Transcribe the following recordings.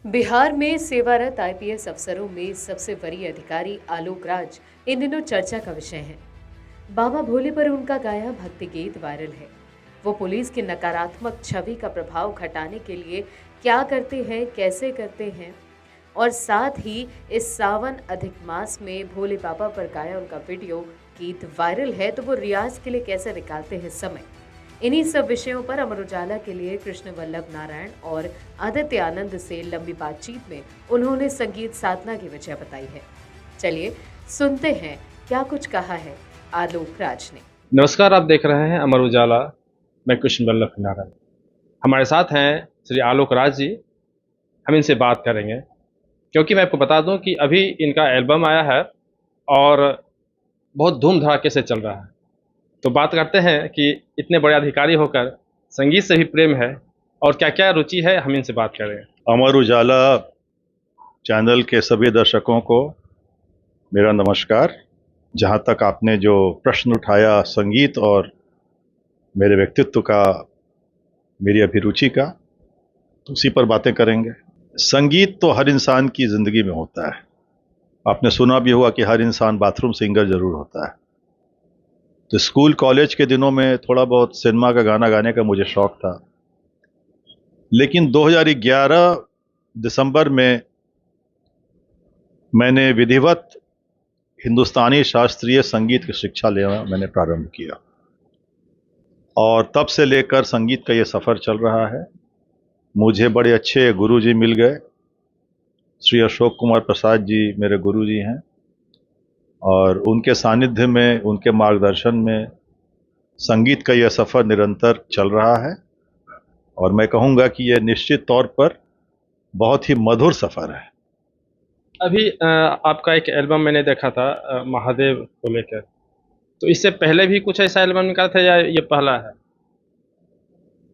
बिहार में सेवारत आईपीएस अफसरों में सबसे वरीय अधिकारी आलोक राज इन दिनों चर्चा का विषय हैं। बाबा भोले पर उनका गाया भक्ति गीत वायरल है। वो पुलिस की नकारात्मक छवि का प्रभाव घटाने के लिए क्या करते हैं, कैसे करते हैं, और साथ ही इस सावन अधिक मास में भोले बाबा पर गाया उनका वीडियो गीत वायरल है, तो वो रियाज के लिए कैसे निकालते हैं समय। इन्हीं सब विषयों पर अमर उजाला के लिए कृष्ण वल्लभ नारायण और आदित्य आनंद से लंबी बातचीत में उन्होंने संगीत साधना की वजह बताई है। चलिए सुनते हैं क्या कुछ कहा है आलोक राज ने। नमस्कार, आप देख रहे हैं अमर उजाला। मैं कृष्ण वल्लभ नारायण। हमारे साथ हैं श्री आलोक राज जी। हम इनसे बात करेंगे क्योंकि मैं आपको बता दूं कि अभी इनका एल्बम आया है और बहुत धूम धड़ाके से चल रहा है। तो बात करते हैं कि इतने बड़े अधिकारी होकर संगीत से भी प्रेम है और क्या क्या रुचि है, हम इनसे बात करें। अमर उजाला चैनल के सभी दर्शकों को मेरा नमस्कार। जहाँ तक आपने जो प्रश्न उठाया संगीत और मेरे व्यक्तित्व का, मेरी अभिरुचि का, तो उसी पर बातें करेंगे। संगीत तो हर इंसान की ज़िंदगी में होता है। आपने सुना भी होगा कि हर इंसान बाथरूम सिंगर जरूर होता है। तो स्कूल कॉलेज के दिनों में थोड़ा बहुत सिनेमा का गाना गाने का मुझे शौक था, लेकिन 2011 दिसंबर में मैंने विधिवत हिंदुस्तानी शास्त्रीय संगीत की शिक्षा लेना मैंने प्रारंभ किया और तब से लेकर संगीत का ये सफ़र चल रहा है। मुझे बड़े अच्छे गुरुजी मिल गए। श्री अशोक कुमार प्रसाद जी मेरे गुरुजी हैं और उनके सानिध्य में, उनके मार्गदर्शन में संगीत का यह सफ़र निरंतर चल रहा है और मैं कहूँगा कि यह निश्चित तौर पर बहुत ही मधुर सफ़र है। अभी आपका एक एल्बम मैंने देखा था महादेव को लेकर। तो इससे पहले भी कुछ ऐसा एल्बम निकाला था या ये पहला है?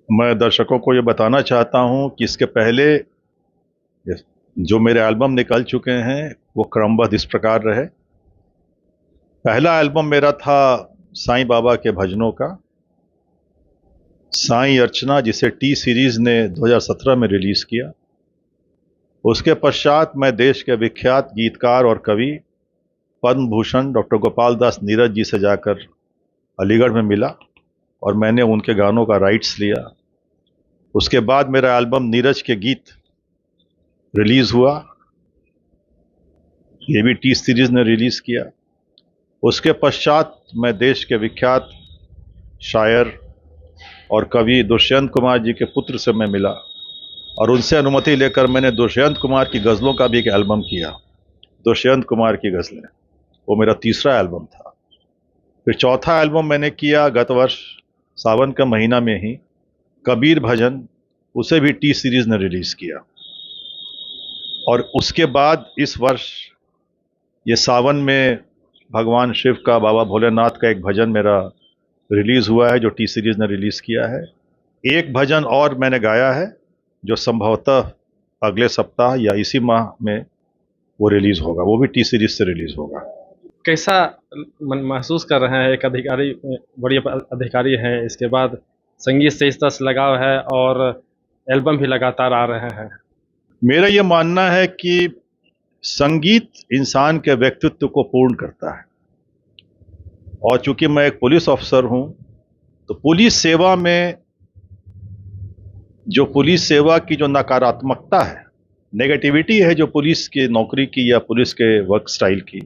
मैं दर्शकों को ये बताना चाहता हूँ कि इसके पहले जो मेरे एल्बम निकल चुके हैं वो क्रमबद्ध इस प्रकार रहे। पहला एल्बम मेरा था साईं बाबा के भजनों का, साईं अर्चना, जिसे टी सीरीज ने 2017 में रिलीज किया। उसके पश्चात मैं देश के विख्यात गीतकार और कवि पद्म भूषण डॉक्टर गोपाल दास नीरज जी से जाकर अलीगढ़ में मिला और मैंने उनके गानों का राइट्स लिया। उसके बाद मेरा एल्बम नीरज के गीत रिलीज हुआ, ये भी टी सीरीज ने रिलीज किया। उसके पश्चात मैं देश के विख्यात शायर और कवि दुष्यंत कुमार जी के पुत्र से मैं मिला और उनसे अनुमति लेकर मैंने दुष्यंत कुमार की गज़लों का भी एक एल्बम किया। दुष्यंत कुमार की गज़लें, वो मेरा तीसरा एल्बम था। फिर चौथा एल्बम मैंने किया गत वर्ष सावन का महीना में ही, कबीर भजन, उसे भी टी सीरीज ने रिलीज किया। और उसके बाद इस वर्ष ये सावन में भगवान शिव का, बाबा भोलेनाथ का एक भजन मेरा रिलीज हुआ है जो टी सीरीज ने रिलीज किया है। एक भजन और मैंने गाया है जो संभवतः अगले सप्ताह या इसी माह में वो रिलीज होगा, वो भी टी सीरीज से रिलीज होगा। कैसा महसूस कर रहे हैं? एक अधिकारी, बड़ी अधिकारी हैं, इसके बाद संगीत से इस तरह से लगाव है और एल्बम भी लगातार आ रहे हैं। मेरा ये मानना है कि संगीत इंसान के व्यक्तित्व को पूर्ण करता है और चूंकि मैं एक पुलिस ऑफिसर हूं, तो पुलिस सेवा में जो पुलिस सेवा की जो नकारात्मकता है, नेगेटिविटी है जो पुलिस की नौकरी की या पुलिस के वर्क स्टाइल की,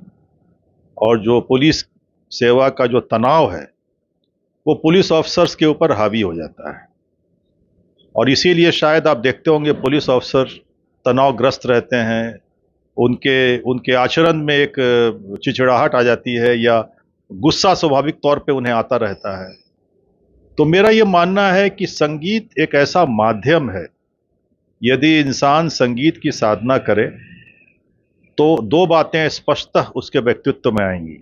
और जो पुलिस सेवा का जो तनाव है वो पुलिस ऑफिसर्स के ऊपर हावी हो जाता है। और इसीलिए शायद आप देखते होंगे पुलिस ऑफिसर तनावग्रस्त रहते हैं, उनके उनके आचरण में एक चिड़चिड़ाहट आ जाती है या गुस्सा स्वाभाविक तौर पे उन्हें आता रहता है। तो मेरा ये मानना है कि संगीत एक ऐसा माध्यम है, यदि इंसान संगीत की साधना करे तो दो बातें स्पष्टतः उसके व्यक्तित्व में आएंगी।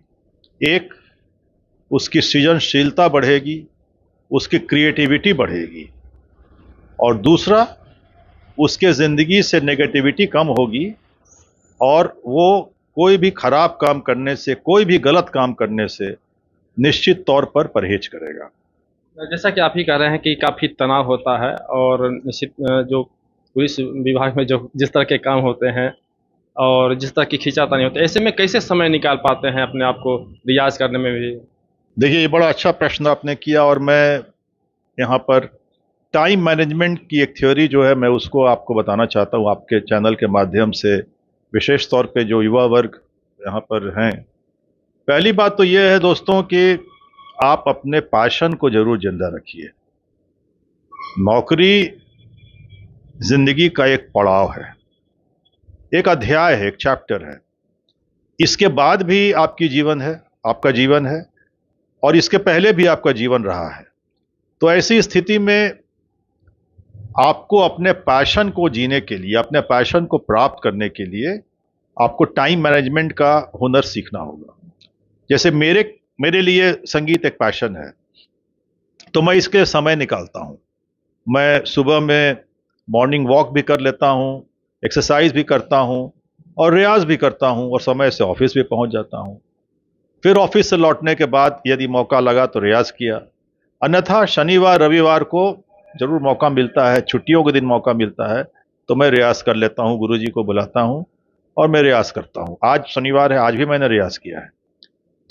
एक, उसकी सृजनशीलता बढ़ेगी, उसकी क्रिएटिविटी बढ़ेगी, और दूसरा, उसके ज़िंदगी से नेगेटिविटी कम होगी और वो कोई भी खराब काम करने से, कोई भी गलत काम करने से निश्चित तौर पर परहेज करेगा। जैसा कि आप ही कह रहे हैं कि काफ़ी तनाव होता है और निश्चित जो पुलिस विभाग में जो जिस तरह के काम होते हैं और जिस तरह की खींचातानी होती है, ऐसे में कैसे समय निकाल पाते हैं अपने आप को रियाज करने में भी? देखिए, ये बड़ा अच्छा प्रश्न आपने किया और मैं यहाँ पर टाइम मैनेजमेंट की एक थ्योरी जो है मैं उसको आपको बताना चाहता हूँ आपके चैनल के माध्यम से, विशेष तौर पे जो युवा वर्ग यहाँ पर हैं। पहली बात तो ये है दोस्तों कि आप अपने पैशन को जरूर जिंदा रखिए। नौकरी जिंदगी का एक पड़ाव है, एक अध्याय है, एक चैप्टर है। इसके बाद भी आपका जीवन है और इसके पहले भी आपका जीवन रहा है। तो ऐसी स्थिति में आपको अपने पैशन को जीने के लिए, अपने पैशन को प्राप्त करने के लिए आपको टाइम मैनेजमेंट का हुनर सीखना होगा। जैसे मेरे लिए संगीत एक पैशन है, तो मैं इसके लिए समय निकालता हूं। मैं सुबह में मॉर्निंग वॉक भी कर लेता हूं, एक्सरसाइज भी करता हूं और रियाज भी करता हूं और समय से ऑफिस भी पहुंच जाता हूं। फिर ऑफिस से लौटने के बाद यदि मौका लगा तो रियाज किया, अन्यथा शनिवार रविवार को जरूर मौका मिलता है, छुट्टियों के दिन मौका मिलता है तो मैं रियाज कर लेता हूं, गुरुजी को बुलाता हूं और मैं रियाज करता हूं। आज शनिवार है, आज भी मैंने रियाज किया है।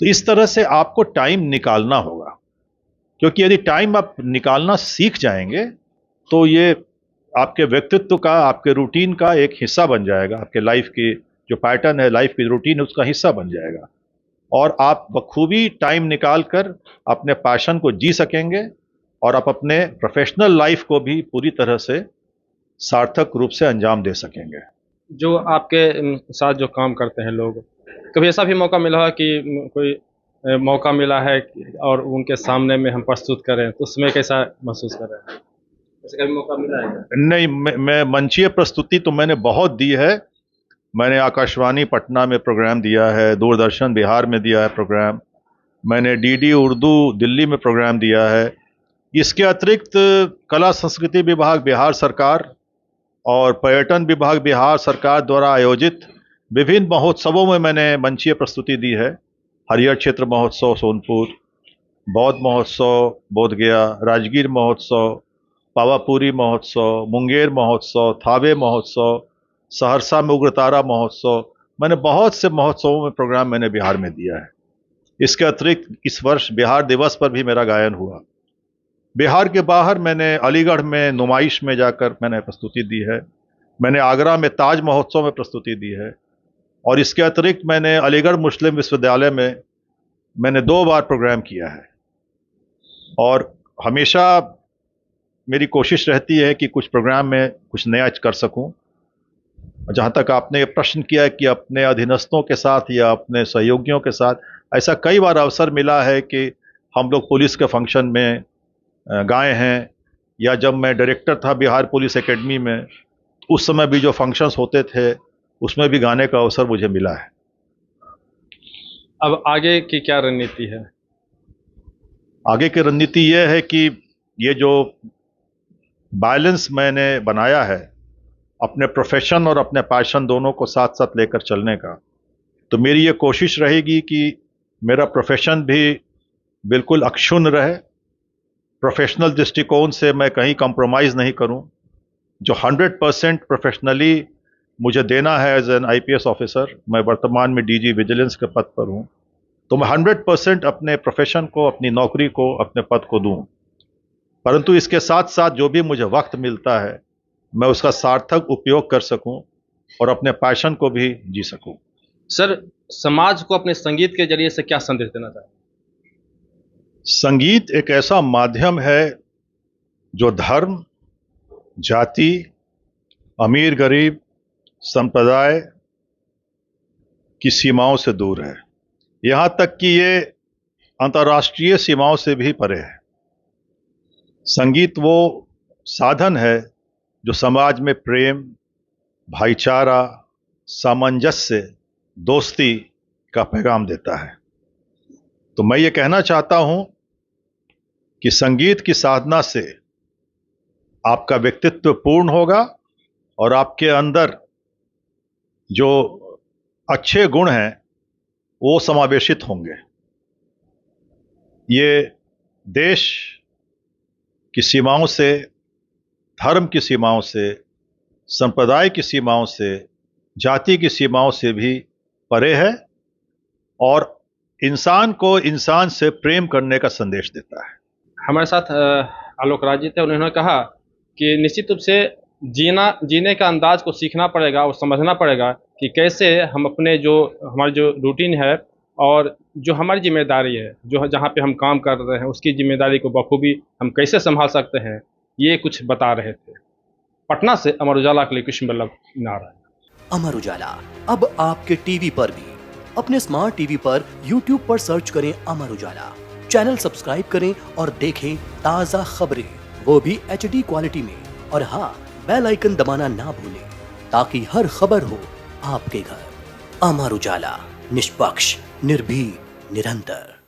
तो इस तरह से आपको टाइम निकालना होगा, क्योंकि यदि टाइम आप निकालना सीख जाएंगे तो ये आपके व्यक्तित्व का, आपके रूटीन का एक हिस्सा बन जाएगा। आपके लाइफ की जो पैटर्न है, लाइफ की रूटीन है, उसका हिस्सा बन जाएगा और आप बखूबी टाइम निकाल कर अपने पैशन को जी सकेंगे और आप अपने प्रोफेशनल लाइफ को भी पूरी तरह से सार्थक रूप से अंजाम दे सकेंगे। जो आपके साथ जो काम करते हैं लोग, कभी ऐसा भी मौका मिला है कि कोई मौका मिला है और उनके सामने में हम प्रस्तुत करें तो उसमें कैसा महसूस कर रहे हैं? ऐसा कभी मौका मिला है क्या? नहीं, मैं मंचीय प्रस्तुति तो मैंने बहुत दी है। मैंने आकाशवाणी पटना में प्रोग्राम दिया है, दूरदर्शन बिहार में दिया है प्रोग्राम, मैंने डीडी उर्दू दिल्ली में प्रोग्राम दिया है। इसके अतिरिक्त कला संस्कृति विभाग बिहार सरकार और पर्यटन विभाग बिहार सरकार द्वारा आयोजित विभिन्न महोत्सवों में मैंने मंचीय प्रस्तुति दी है। हरियर क्षेत्र महोत्सव सोनपुर, बौद्ध महोत्सव बोधगया, राजगीर महोत्सव, पावापुरी महोत्सव, मुंगेर महोत्सव, थावे महोत्सव, सहरसा में उग्रतारा महोत्सव, मैंने बहुत से महोत्सवों में प्रोग्राम मैंने बिहार में दिया है। इसके अतिरिक्त इस वर्ष बिहार दिवस पर भी मेरा गायन हुआ। बिहार के बाहर मैंने अलीगढ़ में नुमाइश में जाकर मैंने प्रस्तुति दी है। मैंने आगरा में ताज महोत्सव में प्रस्तुति दी है और इसके अतिरिक्त मैंने अलीगढ़ मुस्लिम विश्वविद्यालय में मैंने 2 बार प्रोग्राम किया है। और हमेशा मेरी कोशिश रहती है कि कुछ प्रोग्राम में कुछ नया कर सकूं। जहां तक आपने ये प्रश्न किया है कि अपने अधीनस्थों के साथ या अपने सहयोगियों के साथ, ऐसा कई बार अवसर मिला है कि हम लोग पुलिस के फंक्शन में गाए हैं, या जब मैं डायरेक्टर था बिहार पुलिस एकेडमी में, उस समय भी जो फंक्शंस होते थे उसमें भी गाने का अवसर मुझे मिला है। अब आगे की क्या रणनीति है? आगे की रणनीति यह है कि ये जो बैलेंस मैंने बनाया है अपने प्रोफेशन और अपने पैशन दोनों को साथ साथ लेकर चलने का, तो मेरी ये कोशिश रहेगी कि मेरा प्रोफेशन भी बिल्कुल अक्षुण्ण रहे। प्रोफेशनल दृष्टिकोण से मैं कहीं कॉम्प्रोमाइज़ नहीं करूं। जो 100% प्रोफेशनली मुझे देना है एज एन आईपीएस ऑफिसर, मैं वर्तमान में डीजी विजिलेंस के पद पर हूं, तो मैं 100% अपने प्रोफेशन को, अपनी नौकरी को, अपने पद को दूं। परंतु इसके साथ साथ जो भी मुझे वक्त मिलता है मैं उसका सार्थक उपयोग कर सकूं और अपने पैशन को भी जी सकूं। सर, समाज को अपने संगीत के जरिए से क्या संदेश देना चाहते हैं? संगीत एक ऐसा माध्यम है जो धर्म, जाति, अमीर गरीब, संप्रदाय की सीमाओं से दूर है। यहां तक कि ये अंतर्राष्ट्रीय सीमाओं से भी परे है। संगीत वो साधन है जो समाज में प्रेम, भाईचारा, सामंजस्य, दोस्ती का पैगाम देता है। तो मैं ये कहना चाहता हूं कि संगीत की साधना से आपका व्यक्तित्व पूर्ण होगा और आपके अंदर जो अच्छे गुण हैं वो समावेशित होंगे। ये देश की सीमाओं से, धर्म की सीमाओं से, संप्रदाय की सीमाओं से, जाति की सीमाओं से भी परे है और इंसान को इंसान से प्रेम करने का संदेश देता है। हमारे साथ आलोक राज जी थे। उन्होंने कहा कि निश्चित रूप से जीने का अंदाज को सीखना पड़ेगा और समझना पड़ेगा कि कैसे हम अपने हमारी जो रूटीन है और जो हमारी जिम्मेदारी है, जो जहाँ पे हम काम कर रहे हैं, उसकी जिम्मेदारी को बखूबी हम कैसे संभाल सकते हैं, ये कुछ बता रहे थे। पटना से अमर उजाला के लिए कृष्ण बल्लभ नारायण। अमर उजाला अब आपके टीवी पर भी। अपने स्मार्ट टीवी पर यूट्यूब पर सर्च करें अमर उजाला, चैनल सब्सक्राइब करें और देखें ताज़ा खबरें, वो भी HD क्वालिटी में। और हाँ, बेल आइकन दबाना ना भूलें ताकि हर खबर हो आपके घर। अमर उजाला, निष्पक्ष, निर्भीक, निरंतर।